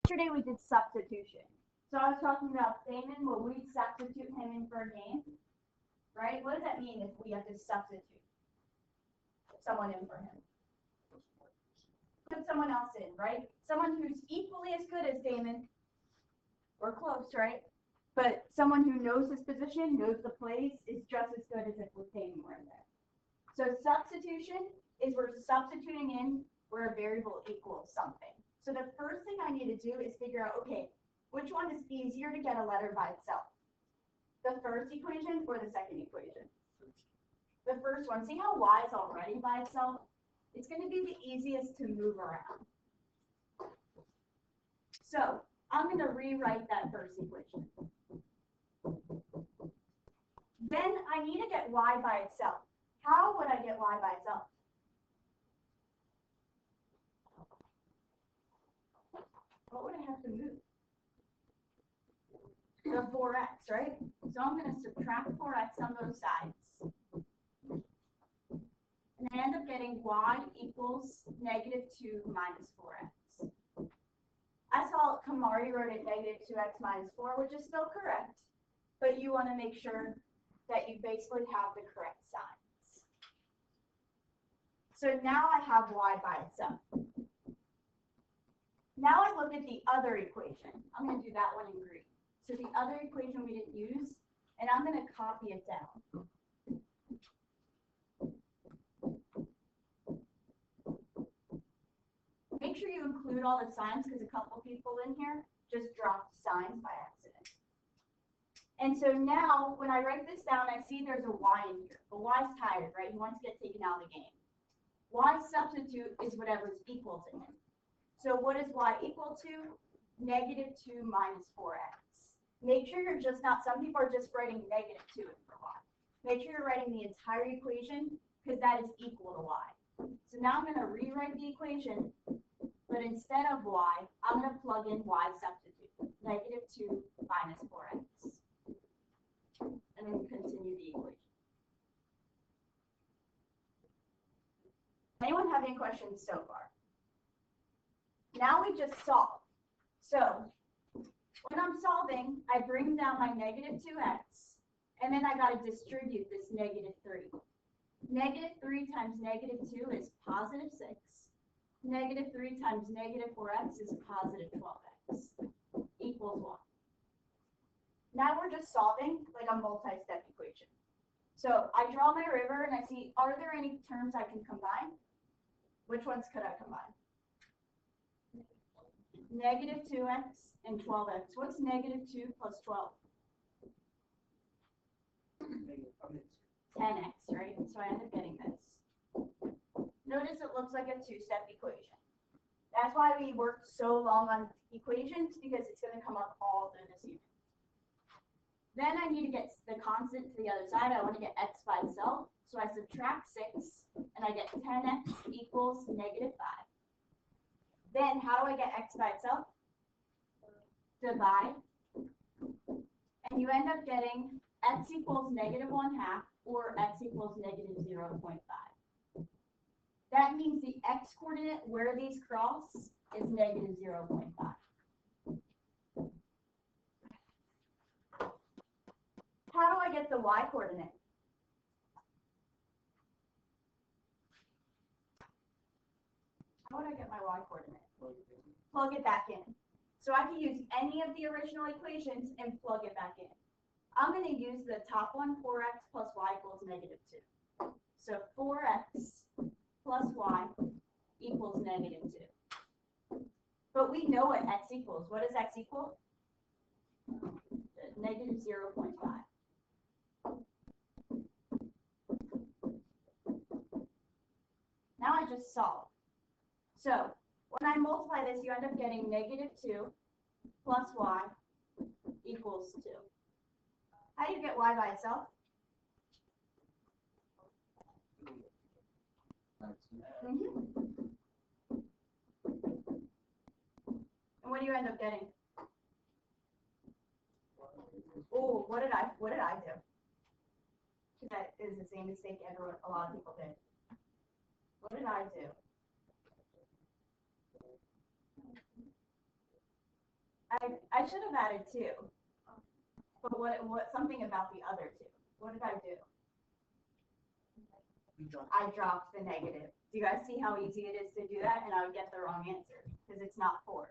Yesterday we did substitution. So I was talking about Damon, will we substitute him in for a game? Right? What does that mean if we have to substitute someone in for him? Put someone else in, right? Someone who's equally as good as Damon, or close, right? But someone who knows his position, knows the plays, is just as good as if Damon were in there. So substitution is we're substituting in where a variable equals something. So the first thing I need to do is figure out, okay, which one is easier to get a letter by itself? The first equation or the second equation? The first one. See how y is already by itself? It's going to be the easiest to move around. So I'm going to rewrite that first equation. Then I need to get y by itself. How would I get y by itself? What would I have to move? The 4x, right? So I'm going to subtract 4x on both sides. And I end up getting y equals -2 minus 4x. I saw Kamari wrote it -2x minus 4, which is still correct. But you want to make sure that you basically have the correct signs. So now I have y by itself. Now I look at the other equation. I'm going to do that one in green. So the other equation we didn't use, and I'm going to copy it down. Make sure you include all the signs because a couple people in here just dropped signs by accident. And so now when I write this down, I see there's a y in here. But y's tired, right? He wants to get taken out of the game. Y substitute is whatever's equal to him. So what is y equal to? -2 minus 4x. Make sure you're just not, some people are just writing -2 in for y. Make sure you're writing the entire equation because that is equal to y. So now I'm going to rewrite the equation, but instead of y, I'm going to plug in y substitute, -2 minus 4x. And then continue the equation. Anyone have any questions so far? Now we just solve. So when I'm solving, I bring down my -2x, and then I got to distribute this -3. -3 times -2 is +6. -3 times -4x is +12x equals 1. Now we're just solving like a multi-step equation. So I draw my river and I see, are there any terms I can combine? Which ones could I combine? -2x and 12x. What's -2 plus 12? 10x, right? So I end up getting this. Notice it looks like a two-step equation. That's why we worked so long on equations, because it's going to come up all through this unit. Then I need to get the constant to the other side. I want to get x by itself. So I subtract 6, and I get 10x equals -5. Then how do I get x by itself? Divide. And you end up getting x equals -1/2 or x equals -0.5. That means the x coordinate where these cross is -0.5. How do I get the y coordinate? How would I get my y coordinate? Plug it back in. So I can use any of the original equations and plug it back in. I'm going to use the top one, 4x plus y equals -2. So 4x plus y equals -2. But we know what x equals. What does x equal? -0.5. Now I just solve. So when I multiply this, you end up getting -2 plus y equals 2. How do you get y by itself? And what do you end up getting? Oh, what did I do? That is the same mistake a lot of people did. What did I do? I should have added 2. But what something about the other 2? What did I do? I dropped the negative. Do you guys see how easy it is to do that? And I would get the wrong answer because it's not 4.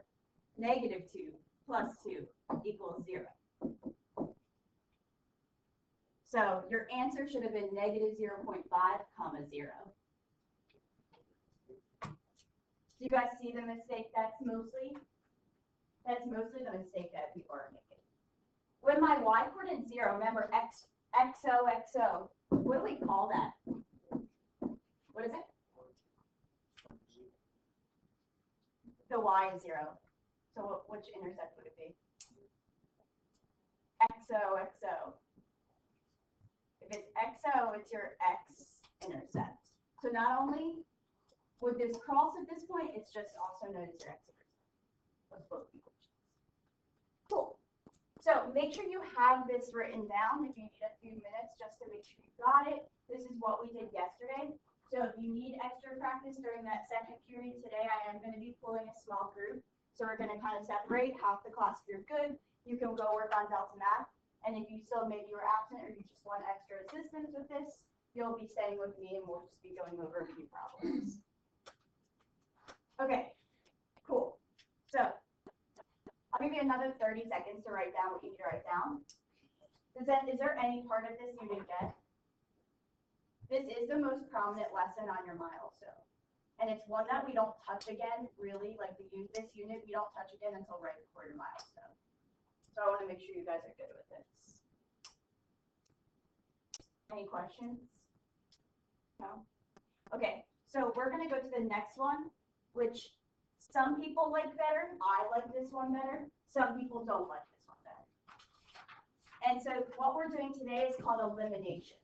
Negative 2 plus 2 equals 0. So your answer should have been negative 0.5, comma 0. Do you guys see the mistake? That's mostly the mistake that people are making. When my y coordinate 0, remember xo, what do we call that? What is it? The y is 0. So which intercept would it be? Xo. If it's xo, it's your x-intercept. So not only would this cross at this point, it's just also known as your x-intercept of both equations. Cool. So make sure you have this written down if you need a few minutes just to make sure you got it. This is what we did yesterday. So if you need extra practice during that second period today, I am going to be pulling a small group. So we're going to kind of separate half the class. If you're good, you can go work on Delta Math. And if you still maybe you're absent or you just want extra assistance with this, you'll be staying with me and we'll just be going over a few problems. Okay, cool. So I'll give you another 30 seconds to write down what you need to write down. Is there any part of this you didn't get? This is the most prominent lesson on your milestone. And it's one that we don't touch again, really, like this unit, we don't touch again until right before your milestone. So I want to make sure you guys are good with this. Any questions? No? Okay, so we're going to go to the next one, which some people like better. I like this one better. Some people don't like this one better. And so what we're doing today is called elimination.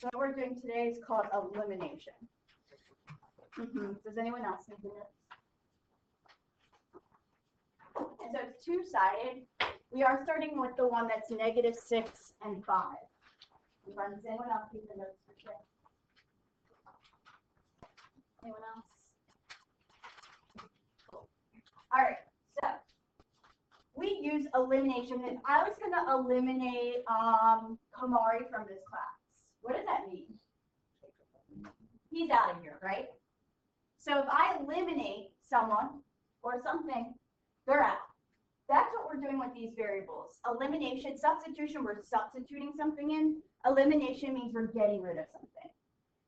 So what we're doing today is called elimination. Does anyone else need this? And so it's two-sided. We are starting with the one that's -6 and 5. Does anyone else need the notes for today? Anyone else? Cool. All right, so we use elimination. And I was going to eliminate Kamari from this class. What does that mean? He's out of here, right? So if I eliminate someone or something, they're out. That's what we're doing with these variables. Elimination, substitution, we're substituting something in. Elimination means we're getting rid of something.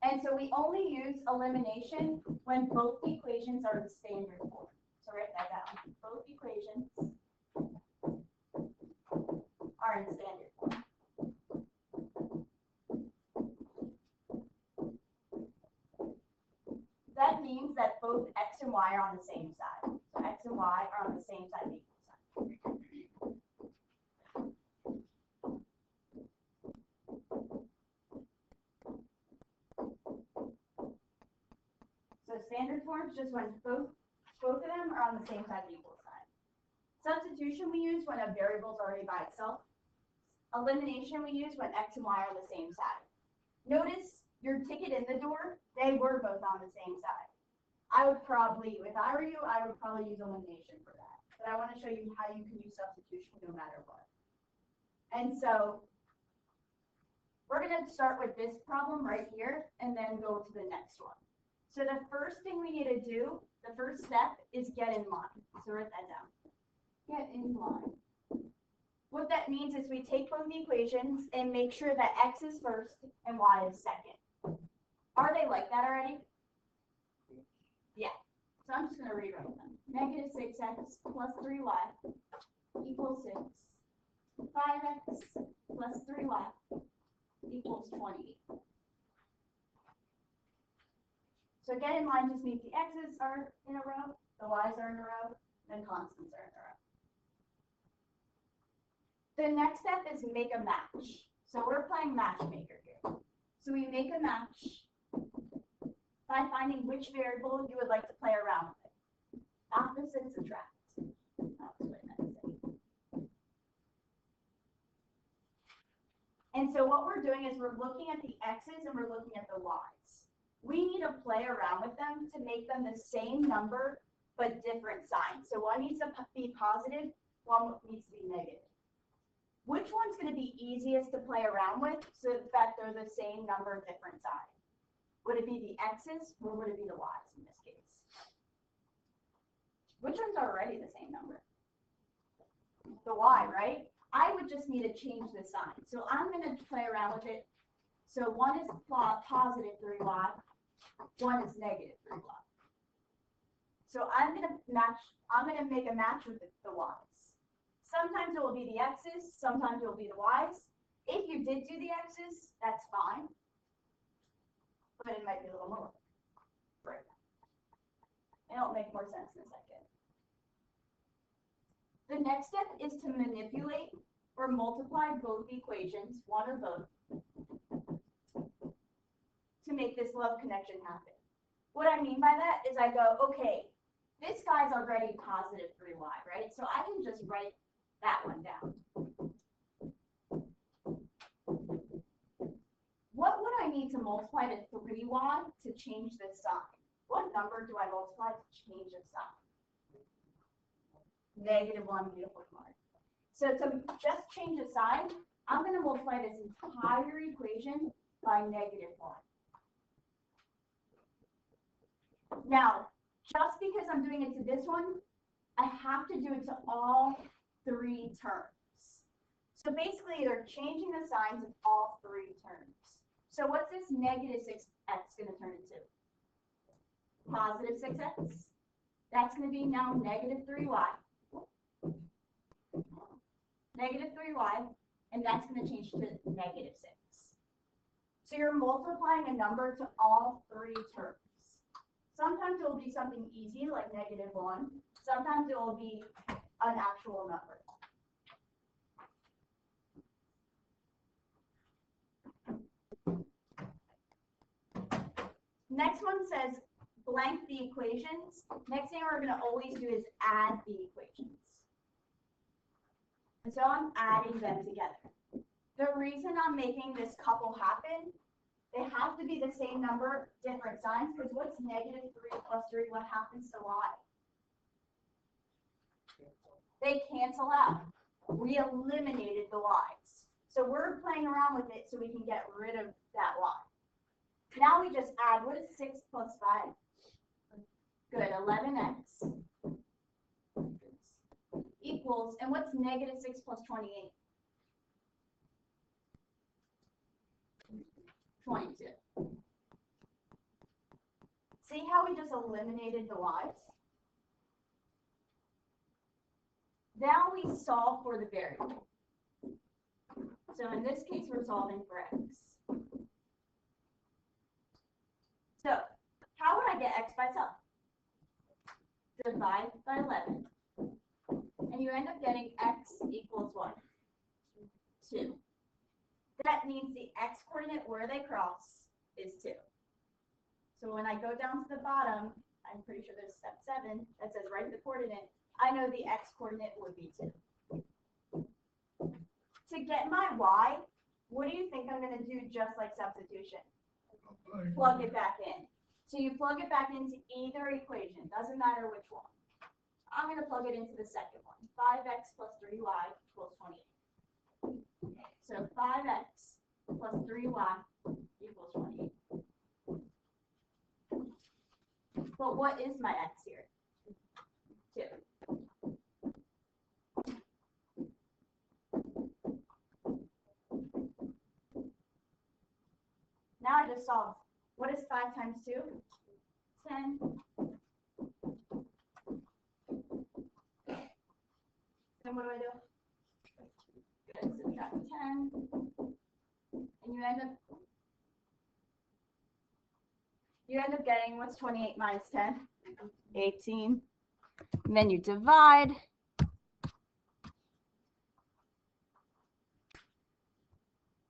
And so we only use elimination when both equations are in standard form. So write that down. Both equations are in standard form. That means that both x and y are on the same side. So x and y are on the same side of the equal sign. So standard form is just when both of them are on the same side of the equal sign. Substitution we use when a variable is already by itself. Elimination we use when x and y are on the same side. Notice your ticket in the door, they were both on the same side. I would probably, if I were you, I would probably use elimination for that. But I want to show you how you can use substitution no matter what. And so we're going to start with this problem right here and then go to the next one. So the first thing we need to do, the first step is get in line. So write that down. Get in line. What that means is we take both equations and make sure that x is first and y is second. Are they like that already? Yeah. So I'm just going to rewrite them. -6x plus 3y equals 6. 5x plus 3y equals 20. So get in line just means the x's are in a row, the y's are in a row, and constants are in a row. The next step is make a match. So we're playing matchmaker here. So we make a match by finding which variable you would like to play around with. Opposite subtract. And so what we're doing is we're looking at the x's and we're looking at the y's. we need to play around with them to make them the same number but different signs. So one needs to be positive, one needs to be negative. Which one's going to be easiest to play around with so that they're the same number, different signs? Would it be the x's or would it be the y's in this case? Which one's already the same number? The y, right? I would just need to change the sign. So I'm going to play around with it. So one is positive 3y, one is negative 3y. So I'm going to make a match with the y's. Sometimes it will be the x's, sometimes it will be the y's. If you did do the x's, that's fine. But it might be a little more. Right. It'll make more sense in a second. The next step is to manipulate or multiply both equations, one or both, to make this love connection happen. What I mean by that is I go, okay, this guy's already positive 3y, right? So I can just write that one down. What would I need to multiply to 3y to change this sign? What number do I multiply to change the sign? -1, beautiful card. So to just change a sign, I'm going to multiply this entire equation by -1. Now, just because I'm doing it to this one, I have to do it to all three terms. So basically, they're changing the signs of all three terms. So what's this -6x going to turn into? Positive 6x. That's going to be now -3y. -3y, and that's going to change to -6. So you're multiplying a number to all three terms. Sometimes it will be something easy like -1. Sometimes it will be an actual number. Next one says blank the equations. Next thing we're going to always do is add the equations. And so I'm adding them together. The reason I'm making this couple happen, they have to be the same number, different signs, because what's -3 plus 3, what happens to y? They cancel out. We eliminated the y's. So we're playing around with it so we can get rid of that y. Now we just add, what is 6 plus 5? Good, 11x equals, and what's -6 plus 28? 22. See how we just eliminated the y's? Now we solve for the variable. So in this case, we're solving for x. So how would I get x by itself? Divide by 11. And you end up getting x equals what? 2. That means the x coordinate where they cross is 2. So when I go down to the bottom, I'm pretty sure there's step 7 that says write the coordinate. I know the x coordinate would be 2. To get my y, what do you think I'm going to do just like substitution? Plug it back in. So you plug it back into either equation, doesn't matter which one. I'm going to plug it into the second one. 5x plus 3y equals 28. So 5x plus 3y equals 28. But what is my x here? 2. Now I just solve. What is 5 times 2? 10. Then what do? Good, subtract 10. And you end up getting, what's 28 minus 10? 18. And then you divide.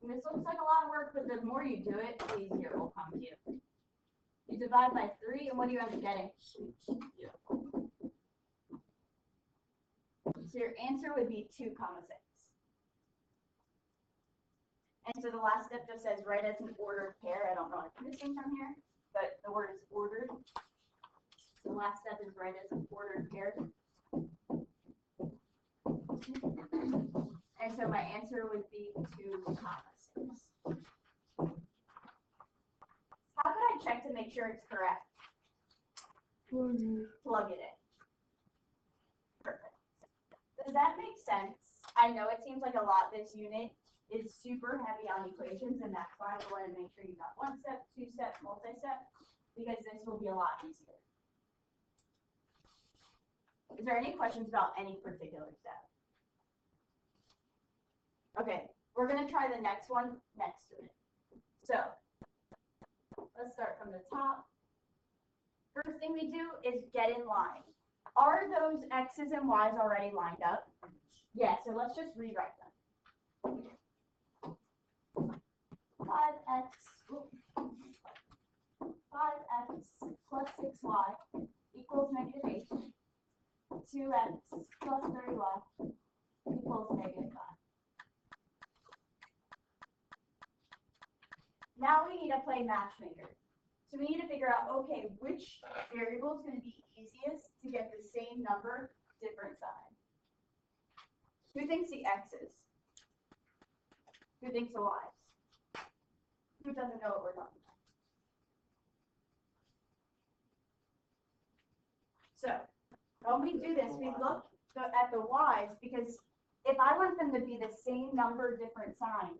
And this looks like a lot of work, but the more you do it, the easier it will come to you. You divide by 3, and what do you end up getting? So your answer would be 2, 6. And so the last step just says write as an ordered pair. I don't know what I'm missing from here. but the word is ordered. The last step is read as an ordered pair. And so my answer would be 2, 6. How could I check to make sure it's correct? Plug it in. Perfect. Does that make sense? I know it seems like a lot. This unit is super heavy on equations, and that's why I want to make sure you got 1 step, 2 step, multi-step, because this will be a lot easier. Is there any questions about any particular step? Okay, we're going to try the next one next to it. So let's start from the top. First thing we do is get in line. Are those X's and Y's already lined up? Yeah, so let's just rewrite them. 5x plus 6y equals -8. 2x plus 3y equals -5. Now we need to play matchmaker. So we need to figure out, okay, which variable is going to be easiest to get the same number, different sign. Who thinks the x's? Who thinks the y's? Who doesn't know what we're talking about? So when we do this, we look at the y's, because if I want them to be the same number, different sign,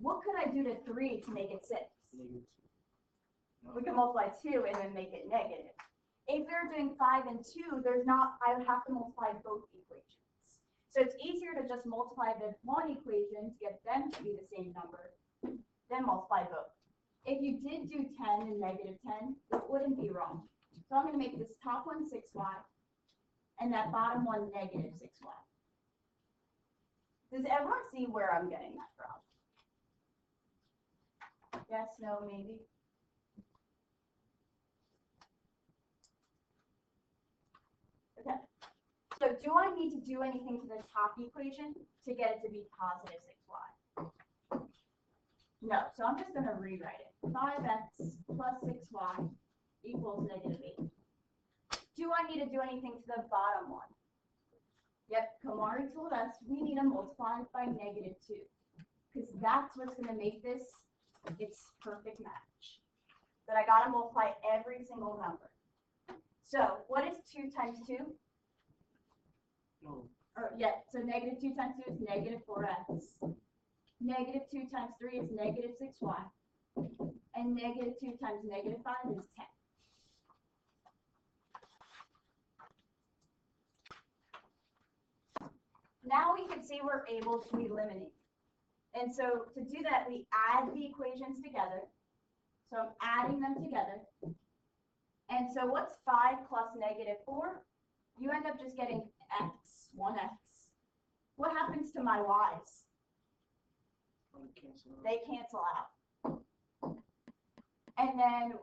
what could I do to 3 to make it 6? We can multiply 2 and then make it negative. If they're doing 5 and 2, I would have to multiply both equations. So it's easier to just multiply the one equation to get them to be the same number, then multiply both. If you did do 10 and -10, it wouldn't be wrong. So I'm going to make this top one 6y, and that bottom one -6y. Does everyone see where I'm getting that from? Yes, no, maybe? Okay. So do I need to do anything to the top equation to get it to be positive 6y? No, so I'm just going to rewrite it. 5x plus 6y equals -8. Do I need to do anything to the bottom one? Yep, Kamari told us we need to multiply by -2, because that's what's going to make this its perfect match. But I got to multiply every single number. So what is 2 times 2? No. Or, yeah, so -2 times 2 is -4x. -2 times 3 is -6y. And -2 times -5 is 10. Now we can see we're able to eliminate. And so to do that, we add the equations together. So I'm adding them together. And so what's 5 plus -4? You end up just getting x, 1x. What happens to my y's? They cancel out. And then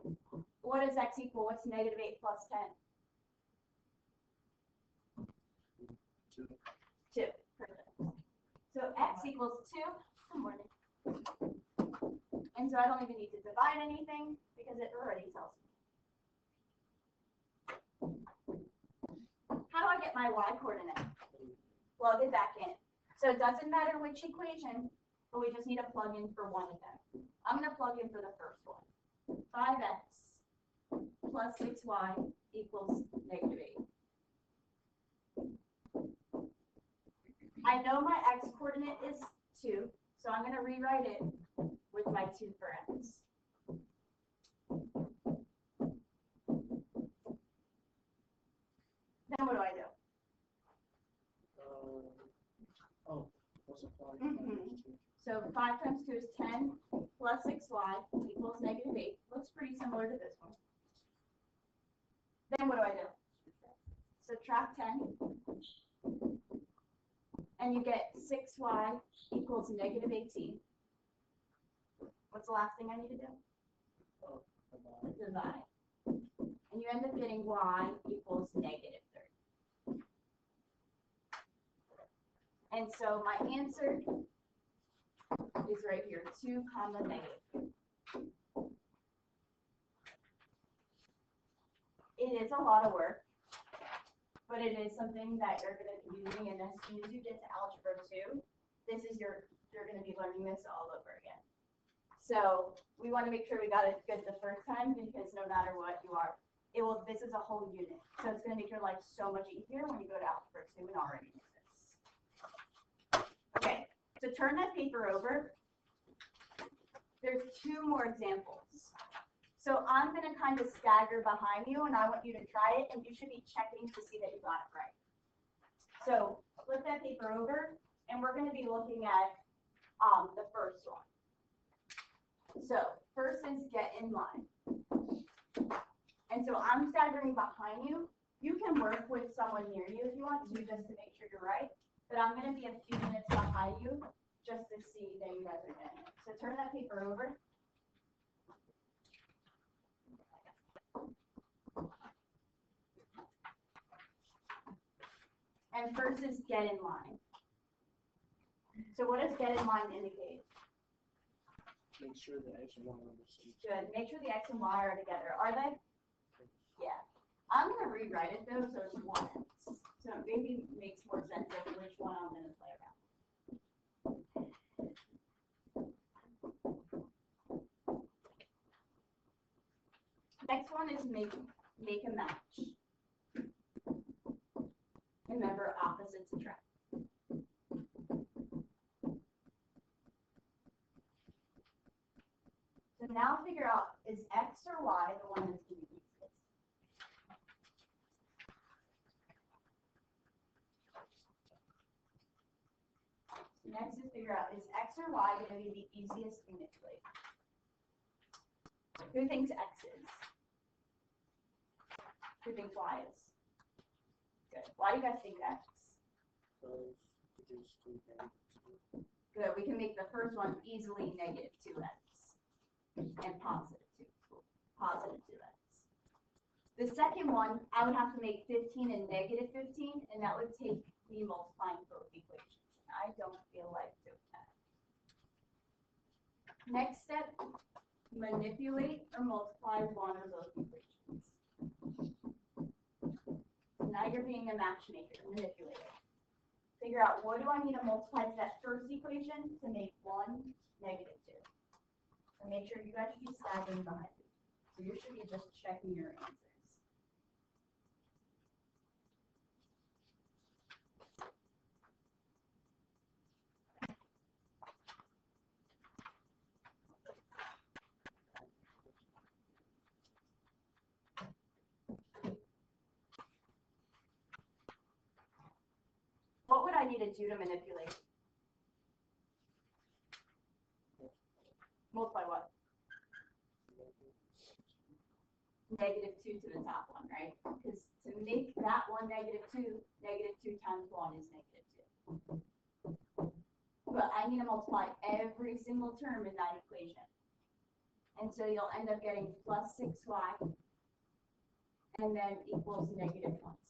what does x equal? What's -8 plus 10? 2. Perfect. So x equals 2. Good morning. And so I don't even need to divide anything because it already tells me. How do I get my y coordinate? Plug it back in. So it doesn't matter which equation, but we just need to plug in for one of them. I'm going to plug in for the first one. 5x plus 6y equals -8. I know my x coordinate is 2, so I'm going to rewrite it with my 2 for x. Then what do I do? So 5 times 2 is 10 plus 6y equals -8. Looks pretty similar to this one. Then what do I do? Subtract 10. And you get 6y equals -18. What's the last thing I need to do? Divide. And you end up getting y equals -30. And so my answer is right here, 2, -. It is a lot of work, but it is something that you're going to be using, and as soon as you get to Algebra 2, you're going to be learning this all over again. So we want to make sure we got it good the first time, because no matter what you are, this is a whole unit. So it's going to make your life so much easier when you go to Algebra 2 and already know this. Okay, so turn that paper over. There's 2 more examples. So I'm going to kind of stagger behind you, and I want you to try it, and you should be checking to see that you got it right. So flip that paper over, and we're going to be looking at the first one. So first is get in line. And so I'm staggering behind you. You can work with someone near you if you want to, just to make sure you're right. But I'm going to be a few minutes behind you just to see that you guys are getting it. So turn that paper over. And first is get in line. So what does get in line indicate? Make sure the X and Y are the same. Good. Make sure the X and Y are together. Are they? Yeah. I'm going to rewrite it though, so it's 1 X. So maybe it makes more sense of which one I'm going to play around. Next one is make a match. Remember, opposites attract. So now figure out, is X or Y the one that's going to be easiest? Next is figure out, is X or Y going to be the easiest to manipulate? Who thinks X is? Who thinks Y is? Good. Why do you guys think X? Good. We can make the first one easily negative 2x and positive 2x. The second one, I would have to make 15 and negative 15, and that would take me multiplying both equations. I don't feel like doing that. Next step, manipulate or multiply one or both equations. Now you're being a matchmaker, manipulator. Figure out, what do I need to multiply to that first equation to make 1, negative 2. And make sure you guys should be staggering behind you. So you should be just checking your answers. What would I need to do to manipulate? Multiply what? Negative 2 to the top one, right? Because to make that one negative 2 times 1 is negative 2. But I need to multiply every single term in that equation. And so you'll end up getting plus 6y and then equals negative 26.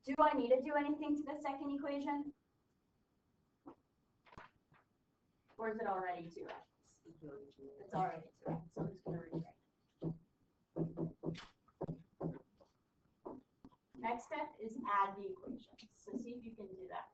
Do I need to do anything to the second equation? Or is it already 2x? It's already 2x, so I'm just going to rewrite it. Next step is add the equations. So see if you can do that.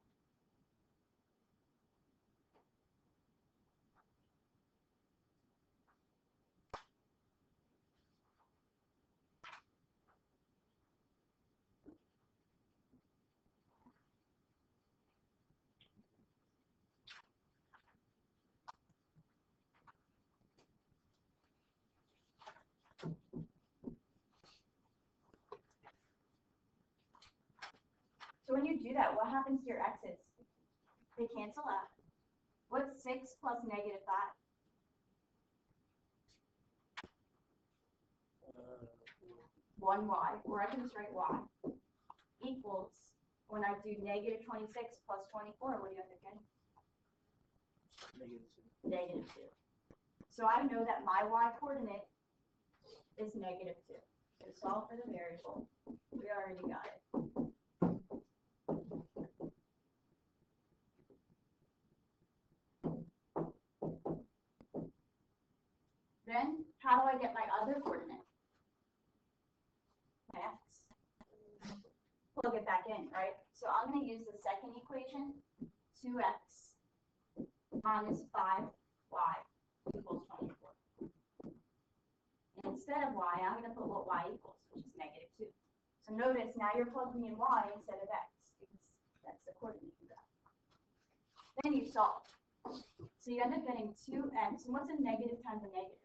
So when you do that, what happens to your x's? They cancel out. What's 6 plus negative 5? 1y, or I can just write y, equals, when I do negative 26 plus 24, what do you end up getting? Negative 2. So I know that my y coordinate is negative 2. So solve for the variable. We already got it. Then, how do I get my other coordinate? plug it back in, right? So I'm going to use the second equation, 2x minus 5y equals 24. And instead of y, I'm going to put what y equals, which is negative 2. So notice now you're plugging in y instead of x, because that's the coordinate you got. Then you solve. So you end up getting 2x, and what's a negative times a negative?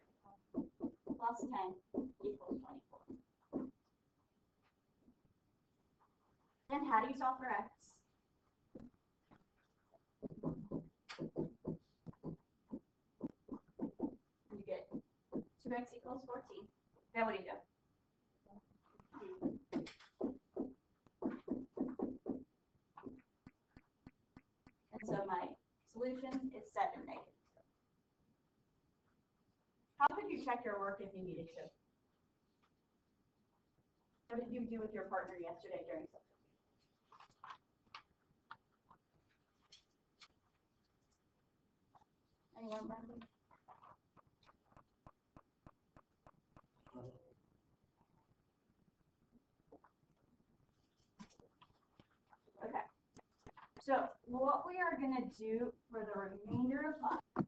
Plus 10 equals 24. Then how do you solve for x? You get 2x equals 14. Then what do you do? And so my solution is 7 negative. How could you check your work if you needed to? What did you do with your partner yesterday during substitution? Anyone remember? Okay. So what we are going to do for the remainder of class